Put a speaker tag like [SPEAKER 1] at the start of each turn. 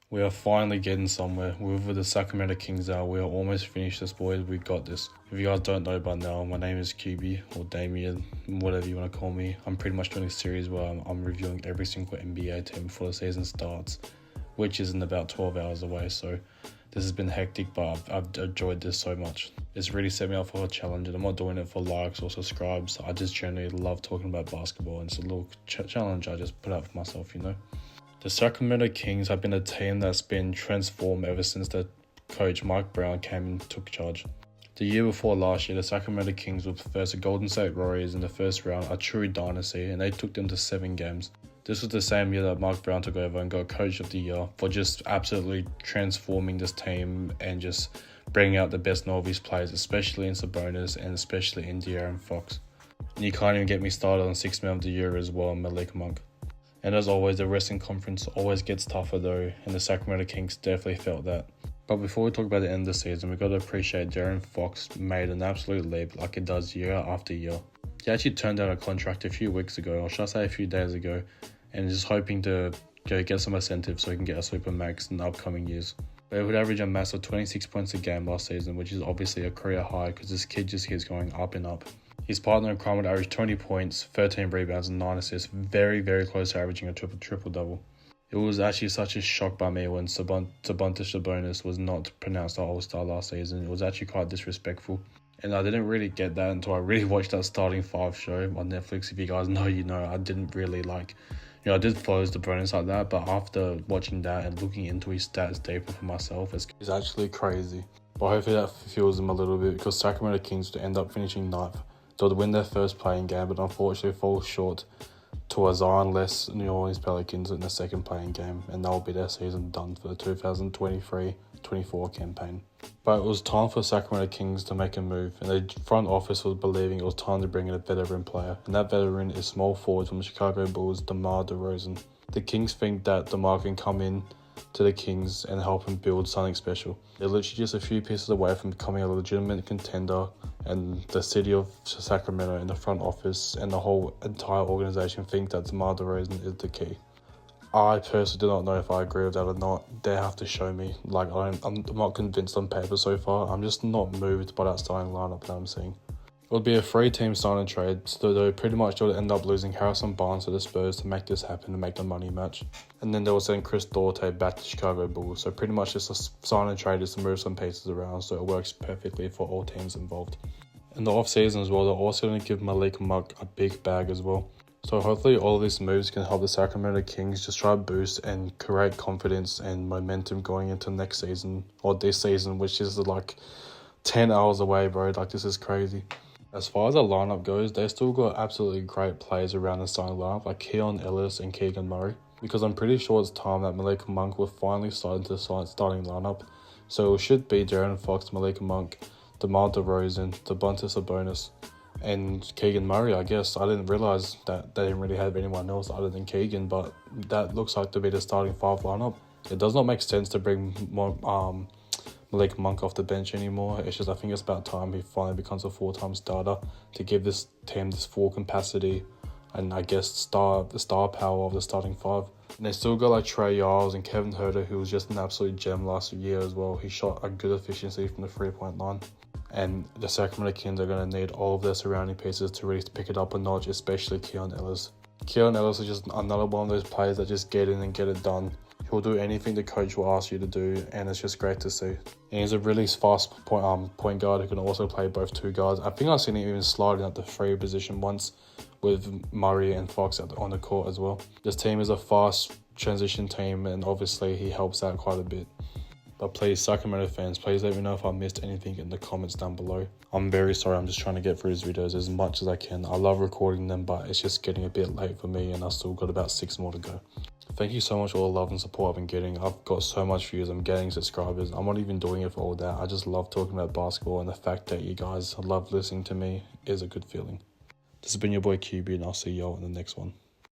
[SPEAKER 1] We are finally getting somewhere. Wherever the Sacramento Kings are, we are almost finished this, boys. We got this. If you guys don't know by now, my name is QB or Damien, whatever you want to call me. I'm pretty much doing a series where I'm reviewing every single NBA team before the season starts, which is in about 12 hours away. So this has been hectic, but I've enjoyed this so much. It's really set me up for a challenge, and I'm not doing it for likes or subscribes. I just generally love talking about basketball, and it's a little challenge I just put out for myself, you know. The Sacramento Kings have been a team that's been transformed ever since their coach Mike Brown came and took charge. The year before last year, the Sacramento Kings were first the Golden State Warriors in the first round, a true dynasty, and they took them to 7 games. This was the same year that Mike Brown took over and got Coach of the Year for just absolutely transforming this team and just bringing out the best of his players, especially in Sabonis and especially in De'Aaron Fox. And you can't even get me started on 6th Man of the Year as well, Malik Monk. And as always, the Western Conference always gets tougher though, and the Sacramento Kings definitely felt that. But before we talk about the end of the season, we've got to appreciate De'Aaron Fox made an absolute leap like he does year after year. He actually turned down a contract a few weeks ago, or should I say a few days ago, and is hoping to get some incentive so he can get a super max in the upcoming years. But he would average a massive 26 points a game last season, which is obviously a career high because this kid just keeps going up and up. His partner in crime would average 20 points, 13 rebounds and 9 assists, very, very close to averaging a triple-double. It was actually such a shock by me when Sabonis was not pronounced an All-Star last season. It was actually quite disrespectful. And I didn't really get that until I really watched that Starting 5 show on Netflix. If you guys know, you know, I didn't really I did follow Sabonis like that, but after watching that and looking into his stats deeper for myself, it's actually crazy. But hopefully that fuels him a little bit because Sacramento Kings would end up finishing 9th. They would win their first playing game, but unfortunately fall short to a Zion-less New Orleans Pelicans in the second playing game, and that will be their season done for the 2023-24 campaign. But it was time for Sacramento Kings to make a move, and the front office was believing it was time to bring in a veteran player, and that veteran is small forward from the Chicago Bulls, DeMar DeRozan. The Kings think that DeMar can come in to the Kings and help them build something special. They're literally just a few pieces away from becoming a legitimate contender, and the city of Sacramento and the front office and the whole entire organization think that DeMar DeRozan is the key. I personally do not know if I agree with that or not. They have to show me. I'm not convinced on paper so far. I'm just not moved by that starting lineup that I'm seeing. It would be a 3-team sign and trade, so they pretty much would end up losing Harrison Barnes to the Spurs to make this happen and make the money match. And then they will send Chris Duarte back to Chicago Bulls, so pretty much just a sign and trade is to move some pieces around so it works perfectly for all teams involved. In the off-season as well, they're also going to give Malik Monk a big bag as well. So hopefully all of these moves can help the Sacramento Kings just try to boost and create confidence and momentum going into next season, or this season, which is 10 hours away, bro. This is crazy. As far as the lineup goes, they still got absolutely great players around the starting lineup like Keon Ellis and Keegan Murray, because I'm pretty sure it's time that Malik Monk will finally start into the starting lineup. So it should be De'Aaron Fox, Malik Monk, DeMar DeRozan, Domantas Sabonis, and Keegan Murray, I guess. I didn't realize that they didn't really have anyone else other than Keegan, but that looks like to be the starting 5 lineup. It does not make sense to bring more Malik Monk off the bench anymore. It's just I think it's about time he finally becomes a full-time starter to give this team this full capacity and I guess the star power of the starting 5. And they still got Trey Giles and Kevin Huerter, who was just an absolute gem last year as well. He shot a good efficiency from the 3-point line. And the Sacramento Kings are going to need all of their surrounding pieces to really pick it up a notch, especially Keon Ellis. Keon Ellis is just another one of those players that just get in and get it done. He'll do anything the coach will ask you to do, and it's just great to see. And he's a really fast point guard who can also play both 2 guards. I think I've seen him even sliding at the 3 position once with Murray and Fox on the court as well. This team is a fast transition team, and obviously he helps out quite a bit. But please, Sacramento fans, please let me know if I missed anything in the comments down below. I'm very sorry, I'm just trying to get through these videos as much as I can. I love recording them, but it's just getting a bit late for me, and I've still got about 6 more to go. Thank you so much for all the love and support I've been getting. I've got so much views, I'm getting subscribers. I'm not even doing it for all that. I just love talking about basketball, and the fact that you guys love listening to me is a good feeling. This has been your boy QB, and I'll see y'all in the next one.